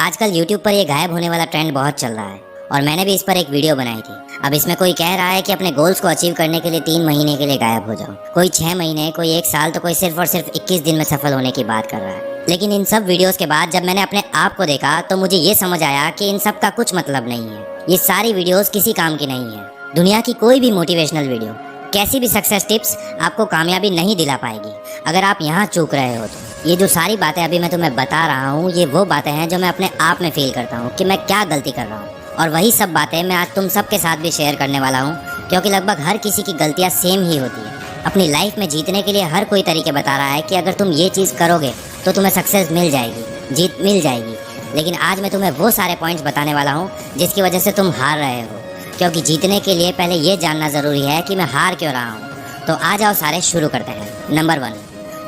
आजकल YouTube पर ये गायब होने वाला ट्रेंड बहुत चल रहा है और मैंने भी इस पर एक वीडियो बनाई थी। अब इसमें कोई कह रहा है कि अपने गोल्स को अचीव करने के लिए 3 महीने के लिए गायब हो जाओ, कोई 6 महीने, कोई 1 साल, तो कोई सिर्फ और सिर्फ 21 दिन में सफल होने की बात कर रहा है। लेकिन इन सब वीडियोस के बाद जब मैंने अपने आप को देखा तो मुझे ये समझ आया कि इन सब का कुछ मतलब नहीं है। ये सारी वीडियोस किसी काम की नहीं है। दुनिया की कोई भी मोटिवेशनल वीडियो, कैसी भी सक्सेस टिप्स आपको कामयाबी नहीं दिला पाएगी अगर आप यहाँ चूक रहे हो तो। ये जो सारी बातें अभी मैं तुम्हें बता रहा हूँ, ये वो बातें हैं जो मैं अपने आप में फील करता हूँ कि मैं क्या गलती कर रहा हूँ, और वही सब बातें मैं आज तुम सबके साथ भी शेयर करने वाला हूँ, क्योंकि लगभग हर किसी की गलतियाँ सेम ही होती है। अपनी लाइफ में जीतने के लिए हर कोई तरीके बता रहा है कि अगर तुम ये चीज़ करोगे तो तुम्हें सक्सेस मिल जाएगी, जीत मिल जाएगी। लेकिन आज मैं तुम्हें वो सारे पॉइंट्स बताने वाला हूँ जिसकी वजह से तुम हार रहे हो, क्योंकि जीतने के लिए पहले ये जानना ज़रूरी है कि मैं हार क्यों रहा हूँ। तो आ जाओ सारे शुरू करते हैं। नंबर 1,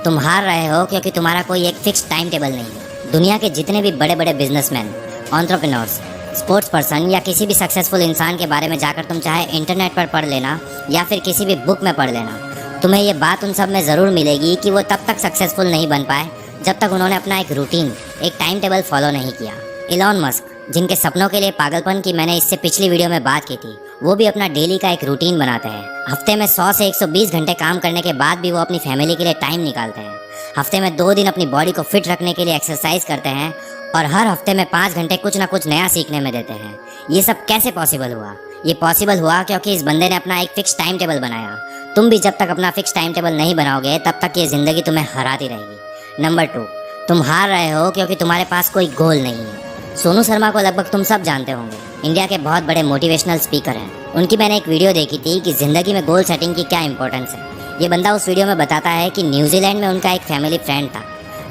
तुम हार रहे हो क्योंकि तुम्हारा कोई एक फिक्स टाइम टेबल नहीं है। दुनिया के जितने भी बड़े बड़े बिजनेसमैन, एंटरप्रेन्योर्स, स्पोर्ट्स पर्सन या किसी भी सक्सेसफुल इंसान के बारे में जाकर तुम चाहे इंटरनेट पर पढ़ लेना या फिर किसी भी बुक में पढ़ लेना, तुम्हें ये बात उन सब में ज़रूर मिलेगी कि वो तब तक सक्सेसफुल नहीं बन पाए जब तक उन्होंने अपना एक रूटीन, एक टाइम टेबल फॉलो नहीं किया। इलॉन मस्क, जिनके सपनों के लिए पागलपन की मैंने इससे पिछली वीडियो में बात की थी, वो भी अपना डेली का एक रूटीन बनाते हैं। हफ्ते में 100 से 120 घंटे काम करने के बाद भी वो अपनी फैमिली के लिए टाइम निकालते हैं। हफ्ते में 2 दिन अपनी बॉडी को फिट रखने के लिए एक्सरसाइज करते हैं और हर हफ्ते में 5 घंटे कुछ ना कुछ नया सीखने में देते हैं। ये सब कैसे पॉसिबल हुआ? ये पॉसिबल हुआ क्योंकि इस बंदे ने अपना एक फिक्स टाइम टेबल बनाया। तुम भी जब तक अपना फिक्स टाइम टेबल नहीं बनाओगे तब तक ये ज़िंदगी तुम्हें हराती रहेगी। नंबर 2, तुम हार रहे हो क्योंकि तुम्हारे पास कोई गोल नहीं है। सोनू शर्मा को लगभग तुम सब जानते होंगे, इंडिया के बहुत बड़े मोटिवेशनल स्पीकर हैं। उनकी मैंने एक वीडियो देखी थी कि ज़िंदगी में गोल सेटिंग की क्या इंपॉर्टेंस है। ये बंदा उस वीडियो में बताता है कि न्यूजीलैंड में उनका एक फैमिली फ्रेंड था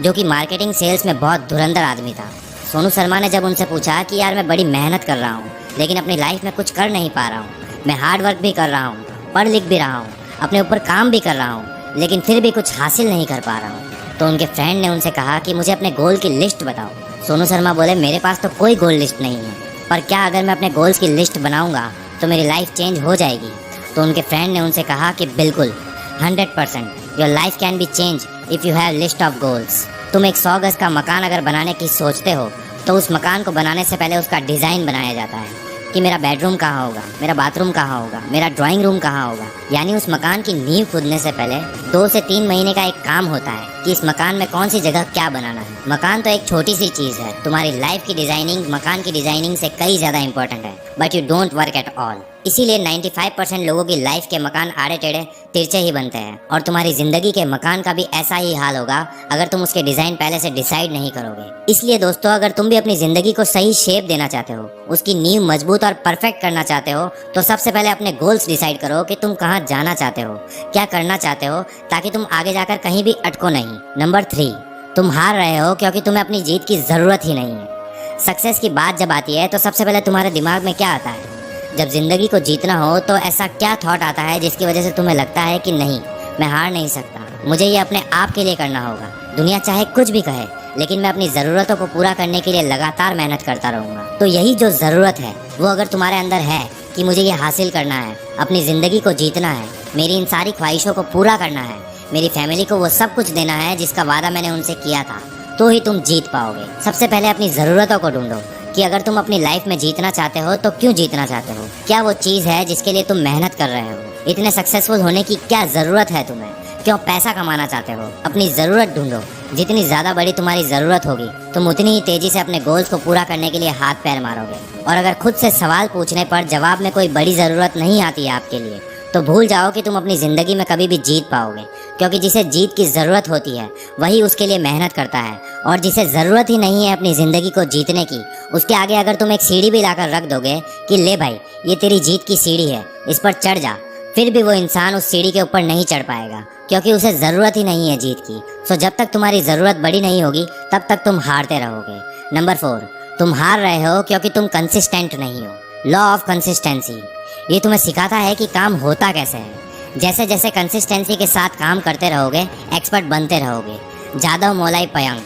जो कि मार्केटिंग सेल्स में बहुत धुरंधर आदमी था। सोनू शर्मा ने जब उनसे पूछा कि यार मैं बड़ी मेहनत कर रहा हूँ लेकिन अपनी लाइफ में कुछ कर नहीं पा रहा हूँ, मैं हार्ड वर्क भी कर रहा हूँ, पढ़ लिख भी रहा हूँ, अपने ऊपर काम भी कर रहा हूँ, लेकिन फिर भी कुछ हासिल नहीं कर पा रहा हूँ, तो उनके फ्रेंड ने उनसे कहा कि मुझे अपने गोल की लिस्ट बताओ। सोनू शर्मा बोले, मेरे पास तो कोई गोल लिस्ट नहीं है, पर क्या अगर मैं अपने गोल्स की लिस्ट बनाऊंगा तो मेरी लाइफ चेंज हो जाएगी? तो उनके फ्रेंड ने उनसे कहा कि बिल्कुल, 100% your life can be change if you have list of goals. तुम एक 100 गज का मकान अगर बनाने की सोचते हो तो उस मकान को बनाने से पहले उसका डिज़ाइन बनाया जाता है कि मेरा बेडरूम कहाँ होगा, मेरा बाथरूम कहाँ होगा, मेरा ड्राइंग रूम कहाँ होगा। यानी उस मकान की नींव खोदने से पहले 2 से 3 महीने का एक काम होता है कि इस मकान में कौन सी जगह क्या बनाना है। मकान तो एक छोटी सी चीज़ है, तुम्हारी लाइफ की डिज़ाइनिंग मकान की डिज़ाइनिंग से कई ज़्यादा इंपॉर्टेंट है, but you don't work at all. इसीलिए 95% लोगों की लाइफ के मकान आड़े टेढ़े तिरछे ही बनते हैं, और तुम्हारी ज़िंदगी के मकान का भी ऐसा ही हाल होगा अगर तुम उसके डिज़ाइन पहले से डिसाइड नहीं करोगे। इसलिए दोस्तों, अगर तुम भी अपनी ज़िंदगी को सही शेप देना चाहते हो, उसकी नींव मजबूत और परफेक्ट करना चाहते हो, तो सबसे पहले अपने गोल्स डिसाइड करो कि तुम कहाँ जाना चाहते हो, क्या करना चाहते हो, ताकि तुम आगे जाकर कहीं भी अटको नहीं। नंबर 3, तुम हार रहे हो क्योंकि तुम्हें अपनी जीत की ज़रूरत ही नहीं है। सक्सेस की बात जब आती है तो सबसे पहले तुम्हारे दिमाग में क्या आता है? जब ज़िंदगी को जीतना हो तो ऐसा क्या थॉट आता है जिसकी वजह से तुम्हें लगता है कि नहीं, मैं हार नहीं सकता, मुझे ये अपने आप के लिए करना होगा। दुनिया चाहे कुछ भी कहे, लेकिन मैं अपनी ज़रूरतों को पूरा करने के लिए लगातार मेहनत करता रहूँगा। तो यही जो ज़रूरत है वो अगर तुम्हारे अंदर है कि मुझे ये हासिल करना है, अपनी ज़िंदगी को जीतना है, मेरी इन सारी ख्वाहिशों को पूरा करना है, मेरी फैमिली को वो सब कुछ देना है जिसका वादा मैंने उनसे किया था, तो ही तुम जीत पाओगे। सबसे पहले अपनी ज़रूरतों को ढूंढो कि अगर तुम अपनी लाइफ में जीतना चाहते हो तो क्यों जीतना चाहते हो, क्या वो चीज़ है जिसके लिए तुम मेहनत कर रहे हो, इतने सक्सेसफुल होने की क्या ज़रूरत है तुम्हें, क्यों पैसा कमाना चाहते हो। अपनी ज़रूरत ढूंढो, जितनी ज़्यादा बड़ी तुम्हारी ज़रूरत होगी तुम उतनी ही तेज़ी से अपने गोल्स को पूरा करने के लिए हाथ पैर मारोगे। और अगर खुद से सवाल पूछने पर जवाब में कोई बड़ी ज़रूरत नहीं आती है आपके लिए, तो भूल जाओ कि तुम अपनी ज़िंदगी में कभी भी जीत पाओगे, क्योंकि जिसे जीत की ज़रूरत होती है वही उसके लिए मेहनत करता है, और जिसे ज़रूरत ही नहीं है अपनी ज़िंदगी को जीतने की, उसके आगे अगर तुम एक सीढ़ी भी लाकर रख दोगे कि ले भाई ये तेरी जीत की सीढ़ी है, इस पर चढ़ जा, फिर भी वो इंसान उस सीढ़ी के ऊपर नहीं चढ़ पाएगा, क्योंकि उसे ज़रूरत ही नहीं है जीत की। सो जब तक तुम्हारी ज़रूरत बड़ी नहीं होगी तब तक तुम हारते रहोगे। नंबर 4, तुम हार रहे हो क्योंकि तुम कंसिस्टेंट नहीं हो। लॉ ऑफ कंसिस्टेंसी, ये तुम्हें सिखाता है कि काम होता कैसे है। जैसे जैसे कंसिस्टेंसी के साथ काम करते रहोगे, एक्सपर्ट बनते रहोगे। जादव मोलाई पयंग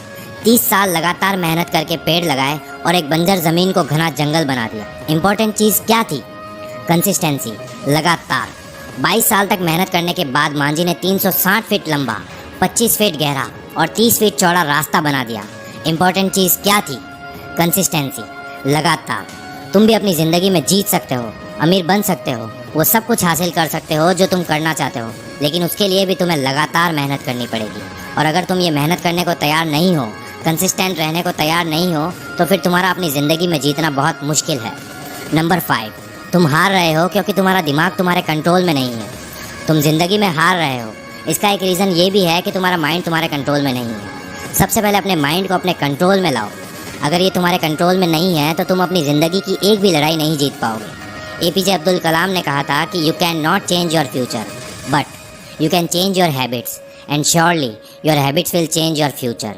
30 साल लगातार मेहनत करके पेड़ लगाए और एक बंजर ज़मीन को घना जंगल बना दिया। इंपॉर्टेंट चीज़ क्या थी? कंसिस्टेंसी, लगातार। 22 साल तक मेहनत करने के बाद मांझी ने 360 फीट लंबा, 25 फीट गहरा और 30 फीट चौड़ा रास्ता बना दिया। इंपॉर्टेंट चीज़ क्या थी? कंसिस्टेंसी, लगातार। तुम भी अपनी ज़िंदगी में जीत सकते हो, अमीर बन सकते हो, वो सब कुछ हासिल कर सकते हो जो तुम करना चाहते हो, लेकिन उसके लिए भी तुम्हें लगातार मेहनत करनी पड़ेगी। और अगर तुम ये मेहनत करने को तैयार नहीं हो, कंसिस्टेंट रहने को तैयार नहीं हो, तो फिर तुम्हारा अपनी ज़िंदगी में जीतना बहुत मुश्किल है। नंबर 5, तुम हार रहे हो क्योंकि तुम्हारा दिमाग तुम्हारे कंट्रोल में नहीं है। तुम ज़िंदगी में हार रहे हो, इसका एक रीज़न ये भी है कि तुम्हारा माइंड तुम्हारे कंट्रोल में नहीं है। सबसे पहले अपने माइंड को अपने कंट्रोल में लाओ। अगर ये तुम्हारे कंट्रोल में नहीं है तो तुम अपनी ज़िंदगी की एक भी लड़ाई नहीं जीत पाओगे। APJ अब्दुल कलाम ने कहा था कि you can not change your future but you can change your habits and surely your habits will change your future.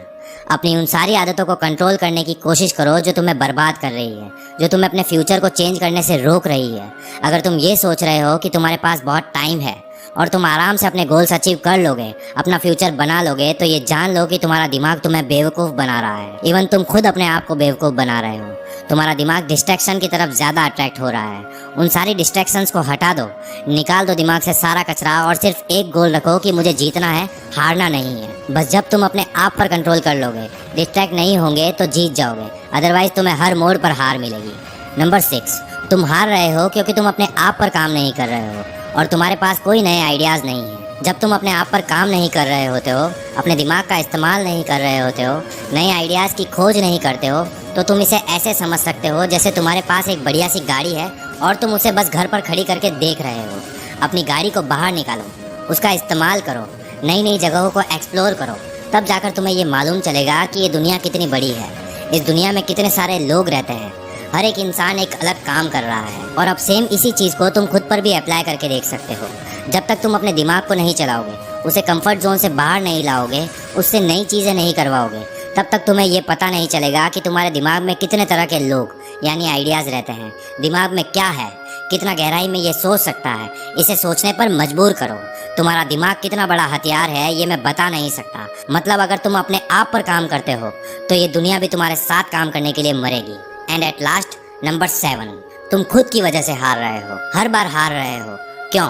अपनी उन सारी आदतों को कंट्रोल करने की कोशिश करो जो तुम्हें बर्बाद कर रही है, जो तुम्हें अपने फ्यूचर को चेंज करने से रोक रही है। अगर तुम ये सोच रहे हो कि तुम्हारे पास बहुत टाइम है और तुम आराम से अपने गोल्स अचीव कर लोगे, अपना फ्यूचर बना लोगे, तो ये जान लो कि तुम्हारा दिमाग तुम्हें बेवकूफ़ बना रहा है। इवन तुम खुद अपने आप को बेवकूफ़ बना रहे हो। तुम्हारा दिमाग डिस्ट्रैक्शन की तरफ ज़्यादा अट्रैक्ट हो रहा है। उन सारी डिस्ट्रैक्शंस को हटा दो, निकाल दो दिमाग से सारा कचरा और सिर्फ एक गोल रखो कि मुझे जीतना है, हारना नहीं है। बस जब तुम अपने आप पर कंट्रोल कर लोगे, डिस्ट्रैक्ट नहीं होंगे, तो जीत जाओगे। अदरवाइज तुम्हें हर मोड़ पर हार मिलेगी। नंबर 6, तुम हार रहे हो क्योंकि तुम अपने आप पर काम नहीं कर रहे हो और तुम्हारे पास कोई नए आइडियाज़ नहीं है। जब तुम अपने आप पर काम नहीं कर रहे होते हो, अपने दिमाग का इस्तेमाल नहीं कर रहे होते हो, नए आइडियाज़ की खोज नहीं करते हो, तो तुम इसे ऐसे समझ सकते हो जैसे तुम्हारे पास एक बढ़िया सी गाड़ी है और तुम उसे बस घर पर खड़ी करके देख रहे हो। अपनी गाड़ी को बाहर निकालो, उसका इस्तेमाल करो, नई नई जगहों को एक्सप्लोर करो, तब जाकर तुम्हें ये मालूम चलेगा कि ये दुनिया कितनी बड़ी है। इस दुनिया में कितने सारे लोग रहते हैं, हर एक इंसान एक अलग काम कर रहा है। और अब सेम इसी चीज़ को तुम खुद पर भी अप्लाई करके देख सकते हो। जब तक तुम अपने दिमाग को नहीं चलाओगे, उसे कंफर्ट जोन से बाहर नहीं लाओगे, उससे नई चीज़ें नहीं करवाओगे, तब तक तुम्हें ये पता नहीं चलेगा कि तुम्हारे दिमाग में कितने तरह के लोग यानी आइडियाज़ रहते हैं। दिमाग में क्या है, कितना गहराई में ये सोच सकता है, इसे सोचने पर मजबूर करो। तुम्हारा दिमाग कितना बड़ा हथियार है ये मैं बता नहीं सकता। मतलब अगर तुम अपने आप पर काम करते हो तो ये दुनिया भी तुम्हारे साथ काम करने के लिए मरेगी। एंड एट लास्ट, नंबर 7, तुम खुद की वजह से हार रहे हो, हर बार हार रहे हो। क्यों?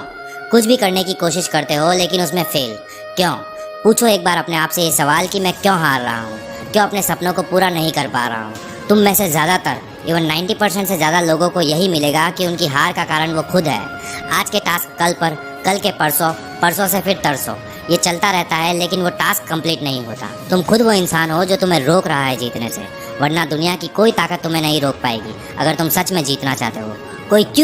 कुछ भी करने की कोशिश करते हो लेकिन उसमें फेल क्यों? पूछो एक बार अपने आप से ये सवाल कि मैं क्यों हार रहा हूँ, क्यों अपने सपनों को पूरा नहीं कर पा रहा हूँ। तुम में से ज़्यादातर, इवन 90% से ज़्यादा लोगों को यही मिलेगा कि उनकी हार का कारण वो खुद है। आज के टास्क कल पर, कल के परसों, परसों से फिर तरसों, ये चलता रहता है लेकिन वो टास्क कंप्लीट नहीं होता। तुम खुद वो इंसान हो जो तुम्हें रोक रहा है जीतने से, वरना दुनिया की कोई ताकत तुम्हें नहीं रोक पाएगी अगर तुम सच में जीतना चाहते हो। कोई क्यों